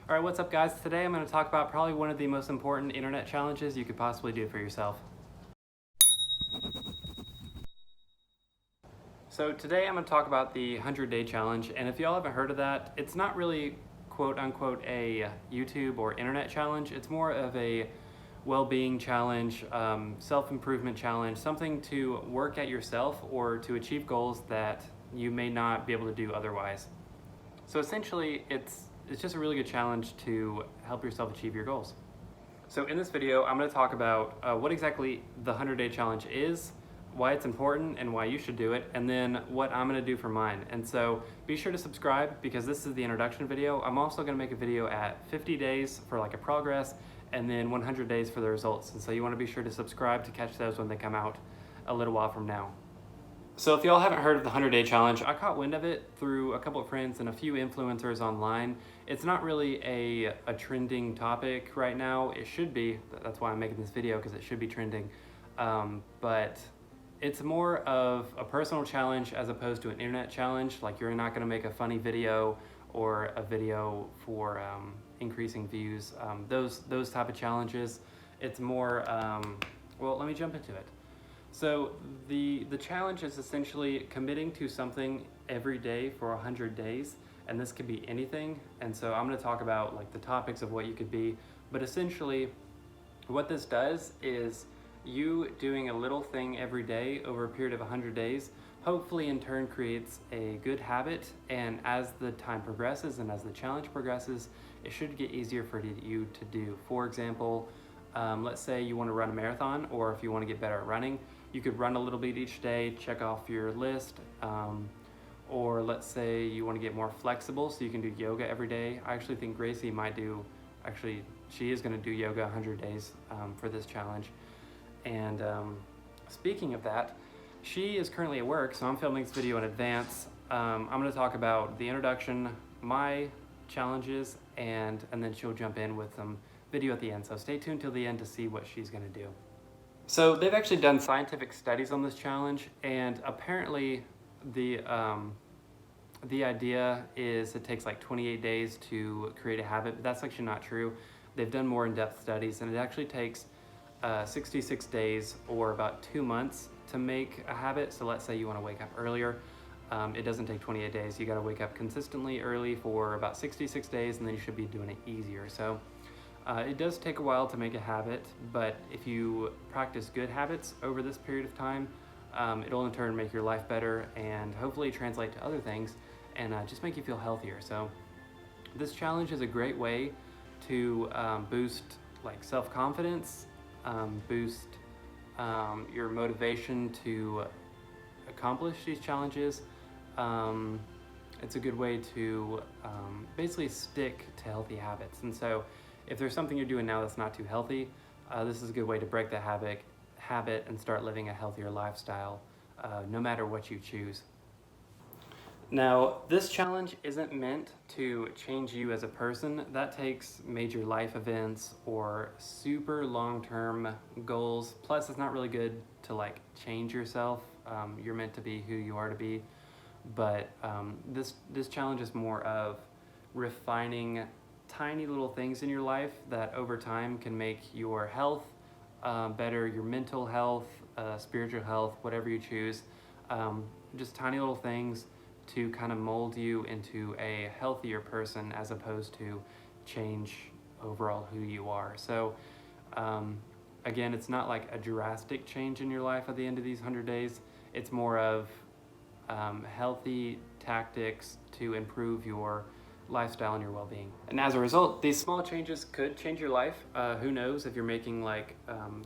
All right, what's up guys? Today I'm going to talk about probably one of the most important internet challenges you could possibly do for yourself. So today I'm going to talk about the 100-day challenge, and if y'all haven't heard of that, it's not really quote unquote a YouTube or internet challenge. It's more of a well-being challenge, self-improvement challenge, something to work at yourself or to achieve goals that you may not be able to do otherwise. So essentially, it's just a really good challenge to help yourself achieve your goals. So in this video, I'm going to talk about what exactly the 100-day challenge is, why it's important and why you should do it, and then what I'm going to do for mine. And so be sure to subscribe because this is the introduction video. I'm also going to make a video at 50 days for like a progress and then 100 days for the results. And so you want to be sure to subscribe to catch those when they come out a little while from now. So if y'all haven't heard of the 100-day challenge, I caught wind of it through a couple of friends and a few influencers online. It's not really a trending topic right now. It should be. That's why I'm making this video, because it should be trending. But it's more of a personal challenge as opposed to an internet challenge. Like, you're not going to make a funny video or a video for increasing views. Those type of challenges. It's more, well, let me jump into it. So the challenge is essentially committing to something every day for 100 days, and this could be anything. And so I'm going to talk about like the topics of what you could be, but essentially what this does is you doing a little thing every day over a period of 100 days, hopefully in turn creates a good habit, and as the time progresses and as the challenge progresses, it should get easier for you to do. For example, let's say you want to run a marathon, or if you want to get better at running, you could run a little bit each day, check off your list, or let's say you want to get more flexible, so you can do yoga every day. I actually think Graci might do, she is going to do yoga 100 days for this challenge. And speaking of that, she is currently at work, so I'm filming this video in advance. I'm going to talk about the introduction, my challenges, and then she'll jump in with some video at the end. So stay tuned till the end to see what she's going to do. So they've actually done scientific studies on this challenge, and apparently the idea is it takes like 28 days to create a habit, but that's actually not true. They've done more in-depth studies, and it actually takes 66 days or about 2 months to make a habit. So let's say you want to wake up earlier. It doesn't take 28 days. You got to wake up consistently early for about 66 days, and then you should be doing it easier. So it does take a while to make a habit, but if you practice good habits over this period of time, it'll in turn make your life better and hopefully translate to other things and just make you feel healthier. So this challenge is a great way to boost like self-confidence, boost your motivation to accomplish these challenges. It's a good way to basically stick to healthy habits. And so if there's something you're doing now that's not too healthy, this is a good way to break the habit and start living a healthier lifestyle, no matter what you choose. Now, this challenge isn't meant to change you as a person. That takes major life events or super long-term goals. Plus, it's not really good to like change yourself. You're meant to be who you are to be. But this challenge is more of refining tiny little things in your life that over time can make your health better, your mental health, spiritual health, whatever you choose. Just tiny little things to kind of mold you into a healthier person as opposed to change overall who you are. So again, it's not like a drastic change in your life at the end of these 100 days. It's more of healthy tactics to improve your lifestyle and your well-being. And as a result, these small changes could change your life. Who knows if you're making like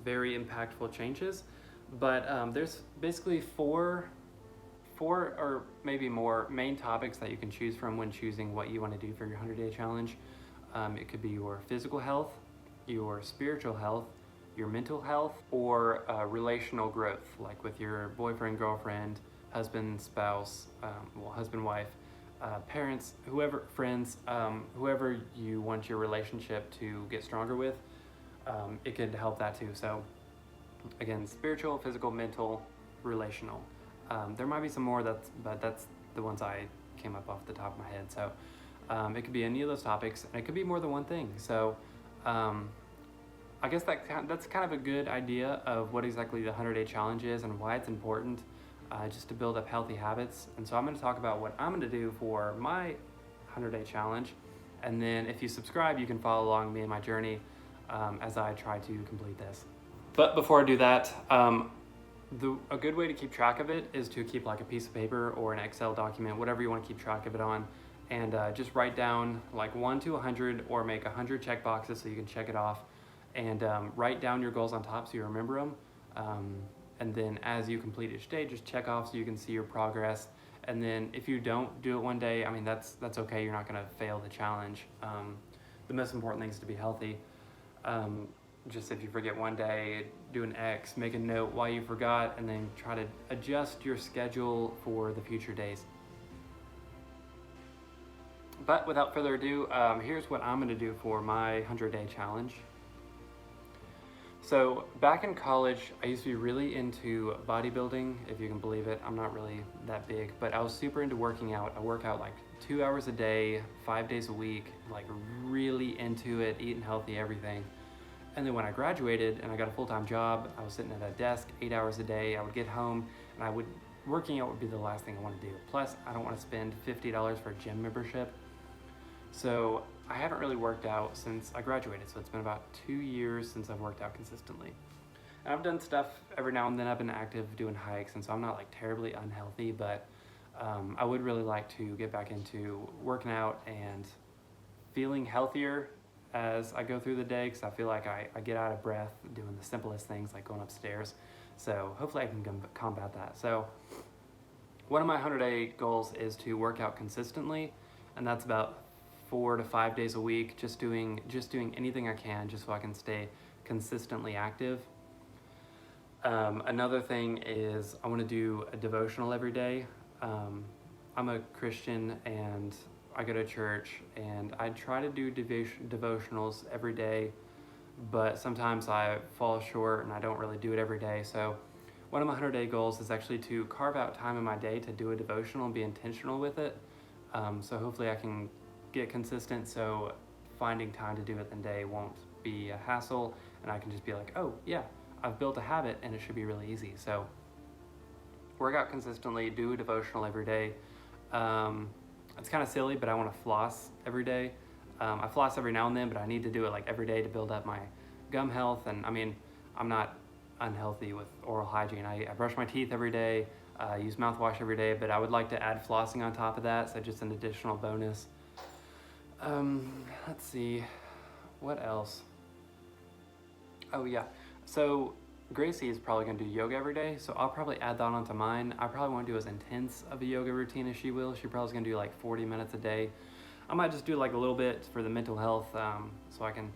very impactful changes. But there's basically four or maybe more main topics that you can choose from when choosing what you want to do for your 100-day challenge. It could be your physical health, your spiritual health, your mental health, or relational growth, like with your boyfriend, girlfriend, husband, spouse, husband, wife, parents, whoever, friends, whoever you want your relationship to get stronger with, it could help that too. So again, spiritual, physical, mental, relational. There might be some more, but that's the ones I came up off the top of my head. So It could be any of those topics, and it could be more than one thing. So I guess that's kind of a good idea of what exactly the 100-day challenge is and why it's important, just to build up healthy habits. And so I'm going to talk about what I'm going to do for my 100-day challenge. And then if you subscribe, you can follow along me in my journey as I try to complete this. But before I do that, a good way to keep track of it is to keep like a piece of paper or an Excel document, whatever you want to keep track of it on, and just write down like 1 to 100 or make 100 check boxes so you can check it off, and write down your goals on top so you remember them. And then as you complete each day, just check off so you can see your progress. And then if you don't do it one day, I mean, that's okay. You're not going to fail the challenge. The most important thing is to be healthy. Just if you forget one day, do an X, make a note why you forgot, and then try to adjust your schedule for the future days. But without further ado, here's what I'm going to do for my 100-day challenge. So back in college, I used to be really into bodybuilding, if you can believe it. I'm not really that big, but I was super into working out. I work out like 2 hours a day, 5 days a week, like really into it, eating healthy, everything. And then when I graduated and I got a full-time job, I was sitting at a desk 8 hours a day. I would get home and working out would be the last thing I want to do. Plus, I don't want to spend $50 for a gym membership. So I haven't really worked out since I graduated. So it's been about 2 years since I've worked out consistently. And I've done stuff every now and then. I've been active doing hikes, and so I'm not like terribly unhealthy, but I would really like to get back into working out and feeling healthier as I go through the day, because I feel like I get out of breath doing the simplest things like going upstairs. So hopefully I can combat that. So one of my 100-day goals is to work out consistently, and that's about 4 to 5 days a week, just doing anything I can just so I can stay consistently active. Another thing is I want to do a devotional every day. I'm a Christian and I go to church, and I try to do devotionals every day, but sometimes I fall short and I don't really do it every day. So one of my 100-day goals is actually to carve out time in my day to do a devotional and be intentional with it. So hopefully I can get consistent, so finding time to do it the day won't be a hassle, and I can just be like, oh yeah, I've built a habit and it should be really easy. So work out consistently, do a devotional every day. It's kind of silly, but I want to floss every day. I floss every now and then, but I need to do it like every day to build up my gum health. And I mean, I'm not unhealthy with oral hygiene. I brush my teeth every day, use mouthwash every day, but I would like to add flossing on top of that, so just an additional bonus. Let's see, what else? Oh yeah, so Graci is probably going to do yoga every day, so I'll probably add that onto mine. I probably won't do as intense of a yoga routine as she will. She probably going to do like 40 minutes a day. I might just do like a little bit for the mental health, so I can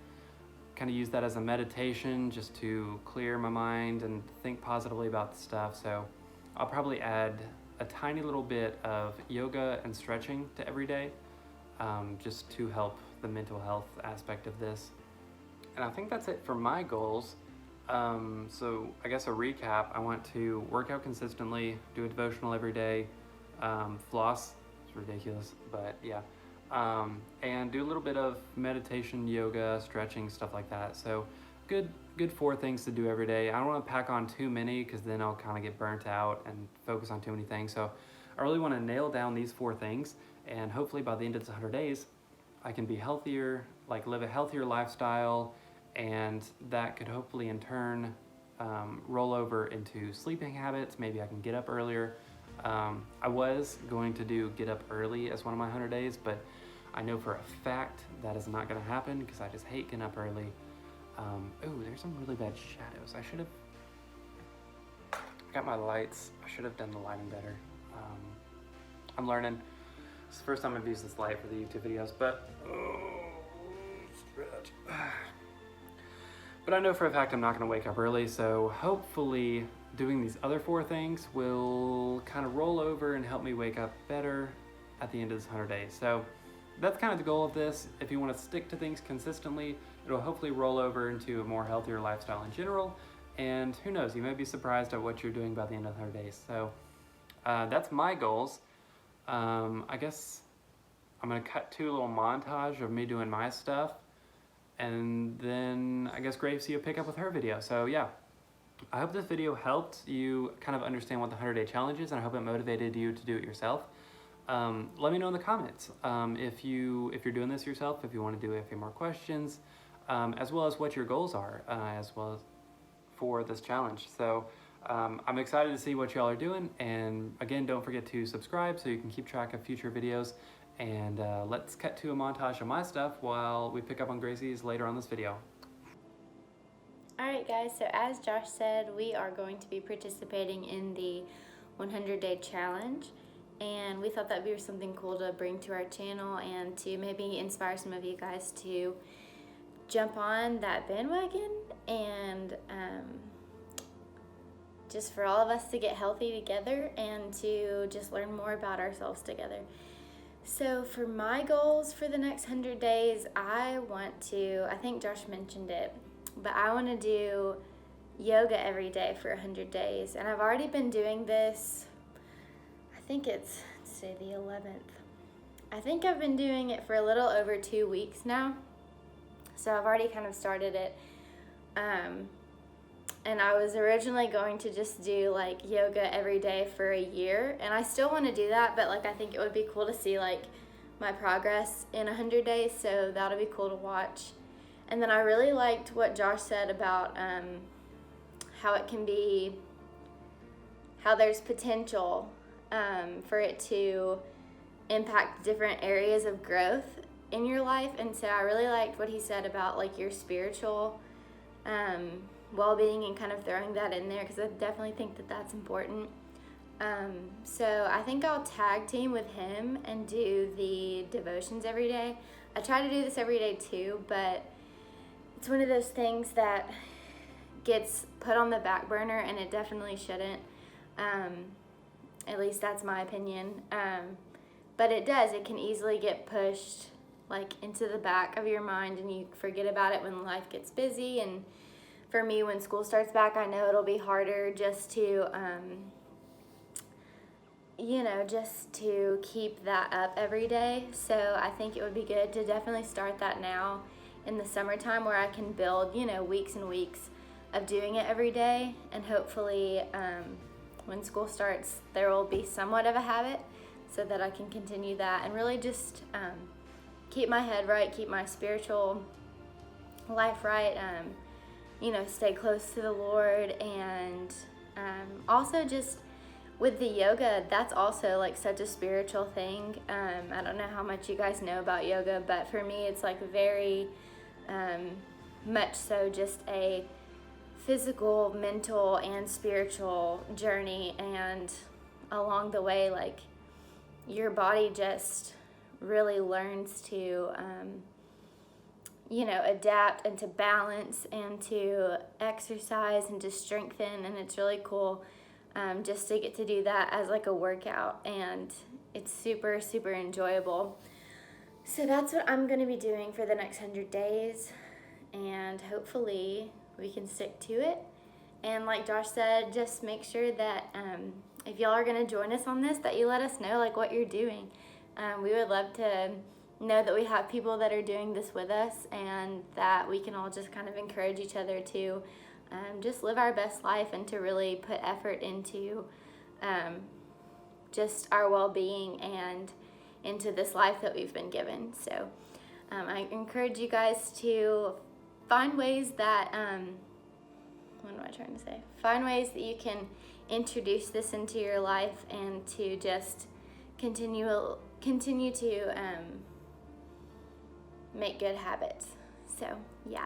kind of use that as a meditation just to clear my mind and think positively about the stuff. So I'll probably add a tiny little bit of yoga and stretching to every day, just to help the mental health aspect of this. And I think that's it for my goals. So I guess a recap, I want to work out consistently, do a devotional every day, floss, it's ridiculous, but yeah, and do a little bit of meditation, yoga, stretching, stuff like that. So good 4 things to do every day. I don't want to pack on too many, because then I'll kind of get burnt out and focus on too many things. So I really want to nail down these 4 things, and hopefully by the end of the 100 days, I can be healthier, like live a healthier lifestyle, and that could hopefully in turn roll over into sleeping habits. Maybe I can get up earlier. I was going to do get up early as one of my 100 days, but I know for a fact that is not going to happen, because I just hate getting up early. Oh, there's some really bad shadows. I should have got my lights. I should have done the lighting better. I'm learning. It's the first time I've used this light for the YouTube videos, but stretch. But I know for a fact I'm not going to wake up early, so hopefully doing these other 4 things will kind of roll over and help me wake up better at the end of this 100 days. So that's kind of the goal of this. If you want to stick to things consistently, it'll hopefully roll over into a more healthier lifestyle in general. And who knows, you may be surprised at what you're doing by the end of the 100 days. So that's my goals. I guess I'm gonna cut to a little montage of me doing my stuff, and then I guess Gracie will pick up with her video. So yeah, I hope this video helped you kind of understand what the 100-day challenge is, and I hope it motivated you to do it yourself. Let me know in the comments if you're doing this yourself, if you want to do a few more questions, as well as what your goals are, as well as for this challenge. So I'm excited to see what y'all are doing, and again, don't forget to subscribe so you can keep track of future videos. And let's cut to a montage of my stuff while we pick up on Gracie's later on this video. Alright guys, so as Josh said, we are going to be participating in the 100-day challenge, and we thought that'd be something cool to bring to our channel and to maybe inspire some of you guys to jump on that bandwagon, and just for all of us to get healthy together and to just learn more about ourselves together. So for my goals for the next 100 days, I think Josh mentioned it, but I want to do yoga every day for 100 days. And I've already been doing this, I think it's, let's say the 11th. I think I've been doing it for a little over 2 weeks now. So I've already kind of started it. And I was originally going to just do like yoga every day for a year, and I still want to do that, but like I think it would be cool to see like my progress in 100 days, so that'll be cool to watch. And then I really liked what Josh said about how it can be, how there's potential for it to impact different areas of growth in your life. And so I really liked what he said about like your spiritual well-being and kind of throwing that in there, because I definitely think that that's important. So I think I'll tag team with him and do the devotions every day. I try to do this every day too, but it's one of those things that gets put on the back burner, and it definitely shouldn't. At least that's my opinion. But it can easily get pushed like into the back of your mind, and you forget about it when life gets busy. And for me, when school starts back, I know it'll be harder just to, just to keep that up every day. So I think it would be good to definitely start that now in the summertime, where I can build, weeks and weeks of doing it every day. And hopefully when school starts, there will be somewhat of a habit so that I can continue that and really just keep my head right, keep my spiritual life right, stay close to the Lord. And also just with the yoga, that's also like such a spiritual thing. I don't know how much you guys know about yoga, but for me it's like very much so just a physical, mental, and spiritual journey. And along the way, like, your body just really learns to adapt and to balance and to exercise and to strengthen. And it's really cool just to get to do that as like a workout, and it's super, super enjoyable. So that's what I'm going to be doing for the next 100 days, and hopefully we can stick to it. And like Josh said, just make sure that if y'all are going to join us on this, that you let us know like what you're doing. We would love to know that we have people that are doing this with us, and that we can all just kind of encourage each other to just live our best life and to really put effort into just our well-being and into this life that we've been given. So I encourage you guys to find ways that, find ways that you can introduce this into your life, and to just continue to make good habits. So yeah.